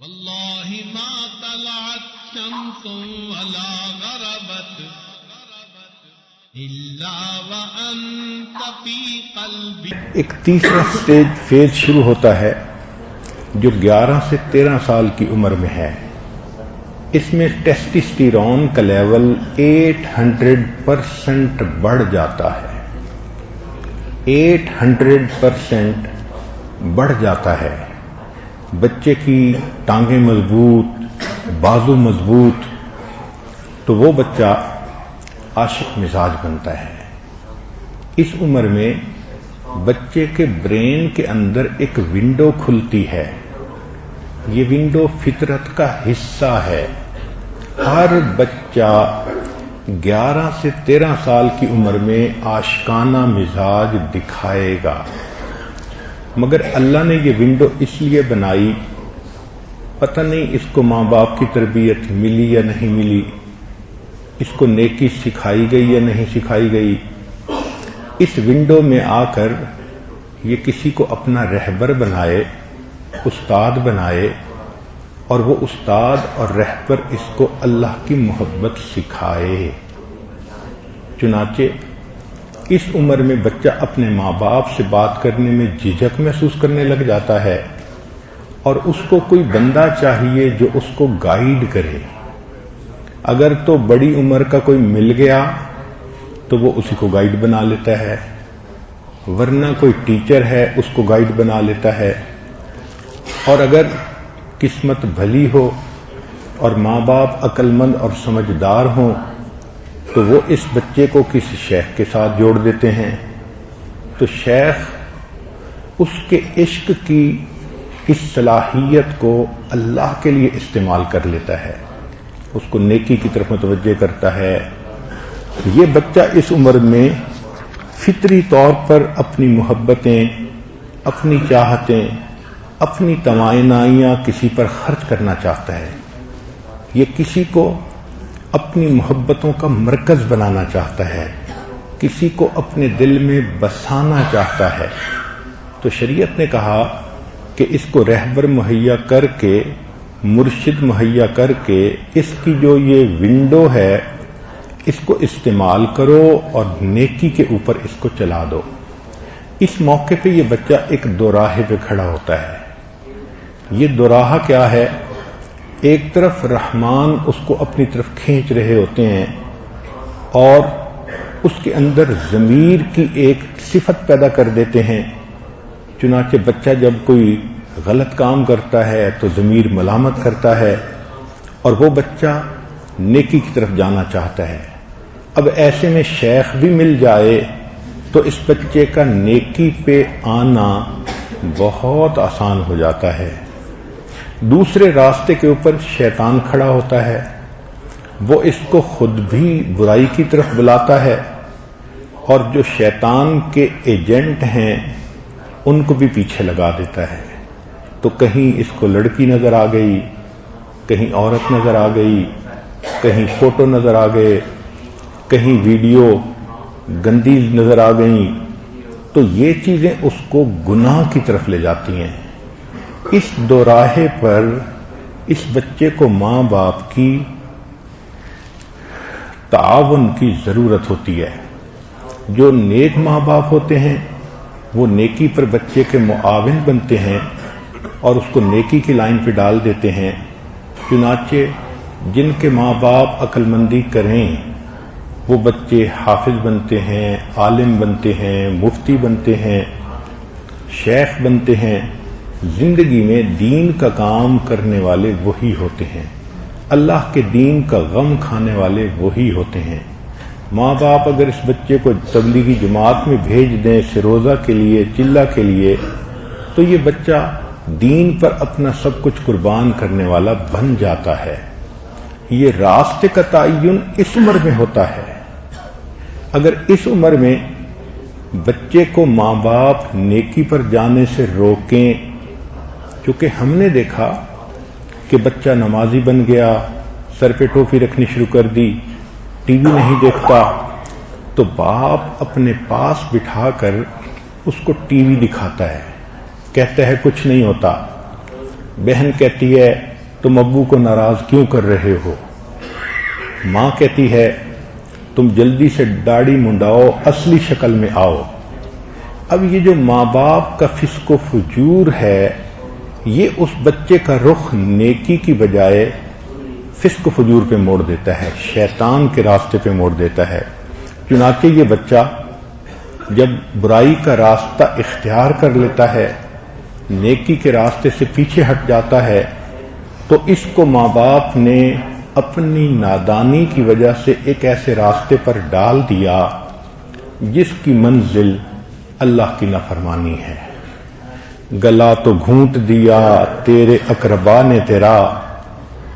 واللہ ما طلعت شمس ولا غربت الا وانت فی قلبی. ایک تیسرا فیز شروع ہوتا ہے جو 11 سے 13 سال کی عمر میں ہے. اس میں ٹیسٹسٹیرون کا لیول 800% بڑھ جاتا ہے. 800% بڑھ جاتا ہے. بچے کی ٹانگیں مضبوط، بازو مضبوط، تو وہ بچہ عاشق مزاج بنتا ہے. اس عمر میں بچے کے برین کے اندر ایک ونڈو کھلتی ہے. یہ ونڈو فطرت کا حصہ ہے. ہر بچہ 11 سے 13 سال کی عمر میں عاشقانہ مزاج دکھائے گا، مگر اللہ نے یہ ونڈو اس لیے بنائی، پتہ نہیں اس کو ماں باپ کی تربیت ملی یا نہیں ملی، اس کو نیکی سکھائی گئی یا نہیں سکھائی گئی. اس ونڈو میں آ کر یہ کسی کو اپنا رہبر بنائے، استاد بنائے، اور وہ استاد اور رہبر اس کو اللہ کی محبت سکھائے. چنانچہ اس عمر میں بچہ اپنے ماں باپ سے بات کرنے میں جھجک محسوس کرنے لگ جاتا ہے، اور اس کو کوئی بندہ چاہیے جو اس کو گائیڈ کرے. اگر تو بڑی عمر کا کوئی مل گیا تو وہ اسی کو گائیڈ بنا لیتا ہے، ورنہ کوئی ٹیچر ہے اس کو گائیڈ بنا لیتا ہے. اور اگر قسمت بھلی ہو اور ماں باپ عقل مند اور سمجھدار ہوں تو وہ اس بچے کو کسی شیخ کے ساتھ جوڑ دیتے ہیں. تو شیخ اس کے عشق کی اس صلاحیت کو اللہ کے لیے استعمال کر لیتا ہے، اس کو نیکی کی طرف متوجہ کرتا ہے. یہ بچہ اس عمر میں فطری طور پر اپنی محبتیں، اپنی چاہتیں، اپنی توانائیاں کسی پر خرچ کرنا چاہتا ہے. یہ کسی کو اپنی محبتوں کا مرکز بنانا چاہتا ہے، کسی کو اپنے دل میں بسانا چاہتا ہے. تو شریعت نے کہا کہ اس کو رہبر مہیا کر کے، مرشد مہیا کر کے، اس کی جو یہ ونڈو ہے اس کو استعمال کرو اور نیکی کے اوپر اس کو چلا دو. اس موقع پہ یہ بچہ ایک دوراہے پہ کھڑا ہوتا ہے. یہ دوراہا کیا ہے؟ ایک طرف رحمان اس کو اپنی طرف کھینچ رہے ہوتے ہیں اور اس کے اندر ضمیر کی ایک صفت پیدا کر دیتے ہیں. چنانچہ بچہ جب کوئی غلط کام کرتا ہے تو ضمیر ملامت کرتا ہے اور وہ بچہ نیکی کی طرف جانا چاہتا ہے. اب ایسے میں شیخ بھی مل جائے تو اس بچے کا نیکی پہ آنا بہت آسان ہو جاتا ہے. دوسرے راستے کے اوپر شیطان کھڑا ہوتا ہے، وہ اس کو خود بھی برائی کی طرف بلاتا ہے، اور جو شیطان کے ایجنٹ ہیں ان کو بھی پیچھے لگا دیتا ہے. تو کہیں اس کو لڑکی نظر آ گئی، کہیں عورت نظر آ گئی، کہیں فوٹو نظر آ گئے، کہیں ویڈیو گندی نظر آ گئیں، تو یہ چیزیں اس کو گناہ کی طرف لے جاتی ہیں. اس دوراہے پر اس بچے کو ماں باپ کی تعاون کی ضرورت ہوتی ہے. جو نیک ماں باپ ہوتے ہیں وہ نیکی پر بچے کے معاون بنتے ہیں اور اس کو نیکی کی لائن پہ ڈال دیتے ہیں. چنانچہ جن کے ماں باپ عقل مندی کریں وہ بچے حافظ بنتے ہیں، عالم بنتے ہیں، مفتی بنتے ہیں، شیخ بنتے ہیں. زندگی میں دین کا کام کرنے والے وہی ہوتے ہیں، اللہ کے دین کا غم کھانے والے وہی ہوتے ہیں. ماں باپ اگر اس بچے کو تبلیغی جماعت میں بھیج دیں سروزہ کے لیے، چلہ کے لیے، تو یہ بچہ دین پر اپنا سب کچھ قربان کرنے والا بن جاتا ہے. یہ راستے کا تعین اس عمر میں ہوتا ہے. اگر اس عمر میں بچے کو ماں باپ نیکی پر جانے سے روکیں، چونکہ ہم نے دیکھا کہ بچہ نمازی بن گیا، سر پہ ٹوپی رکھنی شروع کر دی، ٹی وی نہیں دیکھتا، تو باپ اپنے پاس بٹھا کر اس کو ٹی وی دکھاتا ہے، کہتا ہے کچھ نہیں ہوتا. بہن کہتی ہے تم ابو کو ناراض کیوں کر رہے ہو؟ ماں کہتی ہے تم جلدی سے داڑھی منڈاؤ، اصلی شکل میں آؤ۔ اب یہ جو ماں باپ کا فسق و فجور ہے، یہ اس بچے کا رخ نیکی کی بجائے فسق و فجور پہ موڑ دیتا ہے، شیطان کے راستے پہ موڑ دیتا ہے۔ چنانچہ یہ بچہ جب برائی کا راستہ اختیار کر لیتا ہے، نیکی کے راستے سے پیچھے ہٹ جاتا ہے، تو اس کو ماں باپ نے اپنی نادانی کی وجہ سے ایک ایسے راستے پر ڈال دیا جس کی منزل اللہ کی نافرمانی ہے۔ گلا تو گھونٹ دیا تیرے اقربا نے تیرا،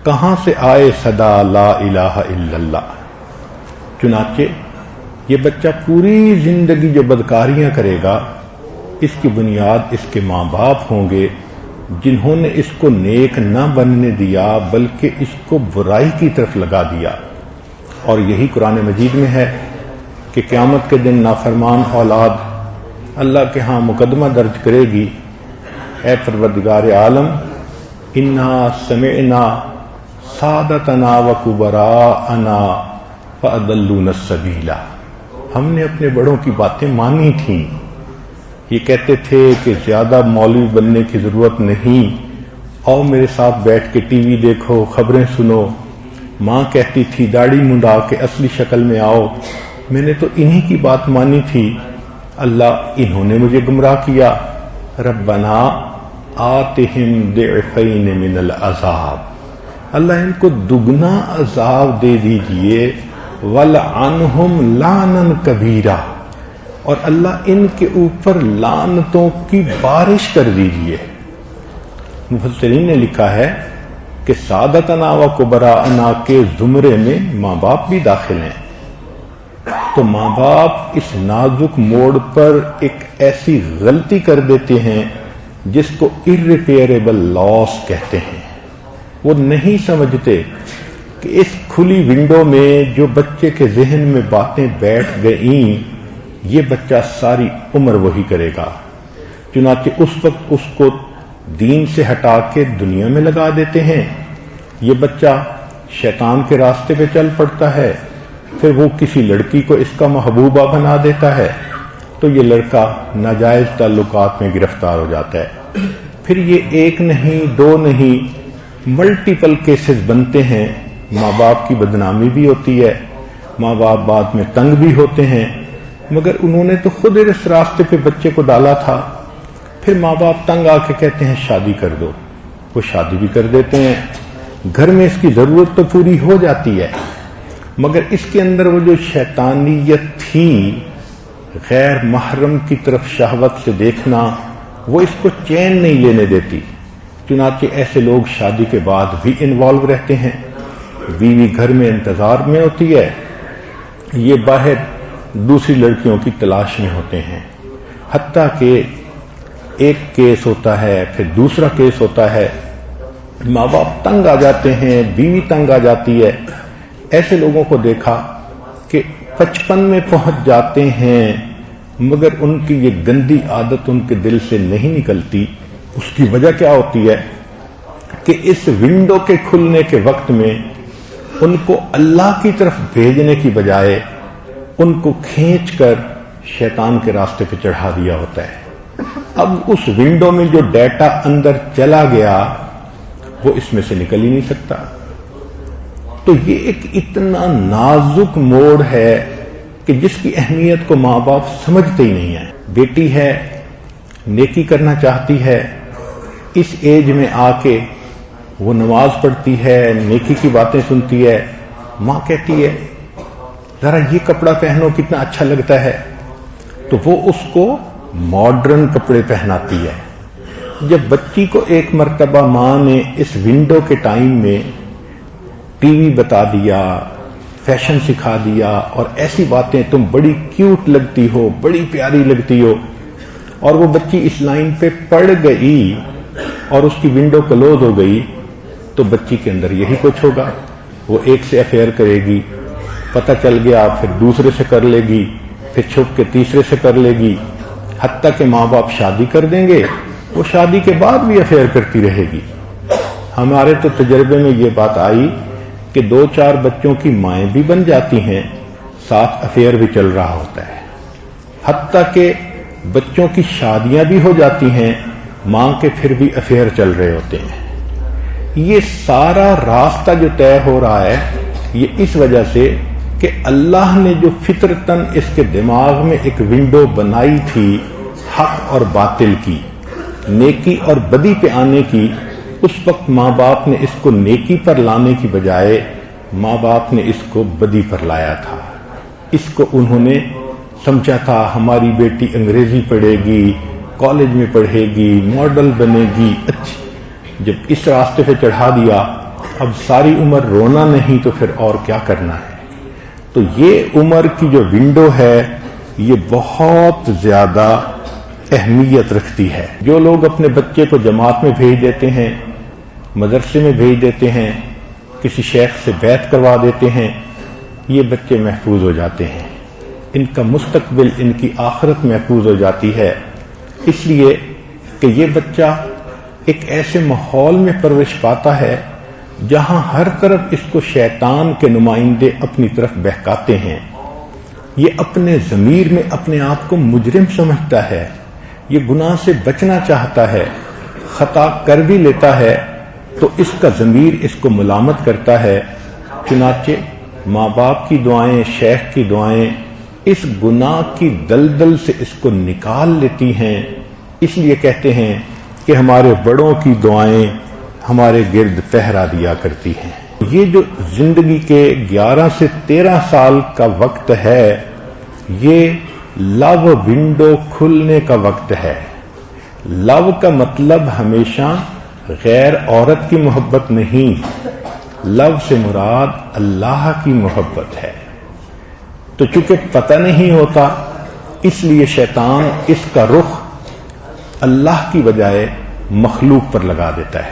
کہاں سے آئے صدا لا الہ الا اللہ۔ چنانچہ یہ بچہ پوری زندگی جو بدکاریاں کرے گا، اس کی بنیاد اس کے ماں باپ ہوں گے جنہوں نے اس کو نیک نہ بننے دیا بلکہ اس کو برائی کی طرف لگا دیا۔ اور یہی قرآن مجید میں ہے کہ قیامت کے دن نافرمان اولاد اللہ کے ہاں مقدمہ درج کرے گی، اے پروردگار عالم انا سمعنا سادتنا وکبراءنا فاضلونا السبیل، ہم نے اپنے بڑوں کی باتیں مانی تھیں۔ یہ کہتے تھے کہ زیادہ مولوی بننے کی ضرورت نہیں، آؤ میرے ساتھ بیٹھ کے ٹی وی دیکھو، خبریں سنو۔ ماں کہتی تھی داڑھی منڈا کے اصلی شکل میں آؤ، میں نے تو انہی کی بات مانی تھی، اللہ انہوں نے مجھے گمراہ کیا۔ ربنا آتہم ضعفین من العذاب، اللہ ان کو دگنا عذاب دے دیجئے، ولعنہم لعنا کبیرا، اور اللہ ان کے اوپر لعنتوں کی بارش کر دیجئے۔ مفسرین نے لکھا ہے کہ سادتنا و کبراءنا کے زمرے میں ماں باپ بھی داخل ہیں۔ تو ماں باپ اس نازک موڑ پر ایک ایسی غلطی کر دیتے ہیں جس کو irreparable loss کہتے ہیں۔ وہ نہیں سمجھتے کہ اس کھلی ونڈو میں جو بچے کے ذہن میں باتیں بیٹھ گئیں، یہ بچہ ساری عمر وہی کرے گا۔ چنانچہ اس وقت اس کو دین سے ہٹا کے دنیا میں لگا دیتے ہیں۔ یہ بچہ شیطان کے راستے پہ چل پڑتا ہے، پھر وہ کسی لڑکی کو اس کا محبوبہ بنا دیتا ہے، تو یہ لڑکا ناجائز تعلقات میں گرفتار ہو جاتا ہے۔ پھر یہ ایک نہیں دو نہیں ملٹیپل کیسز بنتے ہیں، ماں باپ کی بدنامی بھی ہوتی ہے، ماں باپ بعد میں تنگ بھی ہوتے ہیں، مگر انہوں نے تو خود اس راستے پہ بچے کو ڈالا تھا۔ پھر ماں باپ تنگ آ کے کہتے ہیں شادی کر دو، وہ شادی بھی کر دیتے ہیں، گھر میں اس کی ضرورت تو پوری ہو جاتی ہے، مگر اس کے اندر وہ جو شیطانیت تھی، غیر محرم کی طرف شہوت سے دیکھنا، وہ اس کو چین نہیں لینے دیتی۔ چنانچہ ایسے لوگ شادی کے بعد بھی انوالو رہتے ہیں، بیوی گھر میں انتظار میں ہوتی ہے، یہ باہر دوسری لڑکیوں کی تلاش میں ہوتے ہیں، حتیٰ کہ ایک کیس ہوتا ہے پھر دوسرا کیس ہوتا ہے، ماں باپ تنگ آ جاتے ہیں، بیوی تنگ آ جاتی ہے۔ ایسے لوگوں کو دیکھا کہ 55 میں پہنچ جاتے ہیں مگر ان کی یہ گندی عادت ان کے دل سے نہیں نکلتی۔ اس کی وجہ کیا ہوتی ہے کہ اس ونڈو کے کھلنے کے وقت میں ان کو اللہ کی طرف بھیجنے کی بجائے ان کو کھینچ کر شیطان کے راستے پہ چڑھا دیا ہوتا ہے۔ اب اس ونڈو میں جو ڈیٹا اندر چلا گیا وہ اس میں سے نکل ہی نہیں سکتا۔ تو یہ ایک اتنا نازک موڑ ہے کہ جس کی اہمیت کو ماں باپ سمجھتے ہی نہیں ہیں۔ بیٹی ہے، نیکی کرنا چاہتی ہے، اس ایج میں آ کے وہ نماز پڑھتی ہے، نیکی کی باتیں سنتی ہے، ماں کہتی ہے ذرا یہ کپڑا پہنو کتنا اچھا لگتا ہے، تو وہ اس کو ماڈرن کپڑے پہناتی ہے۔ جب بچی کو ایک مرتبہ ماں نے اس ونڈو کے ٹائم میں ٹی وی بتا دیا، فیشن سکھا دیا اور ایسی باتیں تم بڑی کیوٹ لگتی ہو، بڑی پیاری لگتی ہو، اور وہ بچی اس لائن پہ پڑ گئی اور اس کی ونڈو کلوز ہو گئی، تو بچی کے اندر یہی کچھ ہوگا، وہ ایک سے افیئر کرے گی، پتہ چل گیا پھر دوسرے سے کر لے گی، پھر چھپ کے تیسرے سے کر لے گی، حتیٰ کہ ماں باپ شادی کر دیں گے، وہ شادی کے بعد بھی افیئر کرتی رہے گی۔ ہمارے تو تجربے میں یہ بات آئی کہ 2-4 بچوں کی مائیں بھی بن جاتی ہیں، ساتھ افیئر بھی چل رہا ہوتا ہے، حتیٰ کہ بچوں کی شادیاں بھی ہو جاتی ہیں، ماں کے پھر بھی افیئر چل رہے ہوتے ہیں۔ یہ سارا راستہ جو طے ہو رہا ہے یہ اس وجہ سے کہ اللہ نے جو فطرتاً اس کے دماغ میں ایک ونڈو بنائی تھی حق اور باطل کی، نیکی اور بدی پہ آنے کی، اس وقت ماں باپ نے اس کو نیکی پر لانے کی بجائے ماں باپ نے اس کو بدی پر لایا تھا۔ اس کو انہوں نے سمجھا تھا ہماری بیٹی انگریزی پڑھے گی، کالج میں پڑھے گی، ماڈل بنے گی، اچھی۔ جب اس راستے پہ چڑھا دیا، اب ساری عمر رونا نہیں تو پھر اور کیا کرنا ہے؟ تو یہ عمر کی جو ونڈو ہے یہ بہت زیادہ اہمیت رکھتی ہے۔ جو لوگ اپنے بچے کو جماعت میں بھیج دیتے ہیں، مدرسے میں بھیج دیتے ہیں، کسی شیخ سے بیعت کروا دیتے ہیں، یہ بچے محفوظ ہو جاتے ہیں، ان کا مستقبل، ان کی آخرت محفوظ ہو جاتی ہے، اس لیے کہ یہ بچہ ایک ایسے ماحول میں پرورش پاتا ہے جہاں ہر طرف اس کو شیطان کے نمائندے اپنی طرف بہکاتے ہیں۔ یہ اپنے ضمیر میں اپنے آپ کو مجرم سمجھتا ہے، یہ گناہ سے بچنا چاہتا ہے، خطا کر بھی لیتا ہے تو اس کا ضمیر اس کو ملامت کرتا ہے، چنانچہ ماں باپ کی دعائیں، شیخ کی دعائیں اس گناہ کی دلدل سے اس کو نکال لیتی ہیں۔ اس لیے کہتے ہیں کہ ہمارے بڑوں کی دعائیں ہمارے گرد پہرا دیا کرتی ہیں۔ یہ جو زندگی کے 11 سے 13 سال کا وقت ہے یہ لو ونڈو کھلنے کا وقت ہے۔ لو کا مطلب ہمیشہ غیر عورت کی محبت نہیں، لو سے مراد اللہ کی محبت ہے۔ تو چونکہ پتہ نہیں ہوتا اس لیے شیطان اس کا رخ اللہ کی بجائے مخلوق پر لگا دیتا ہے۔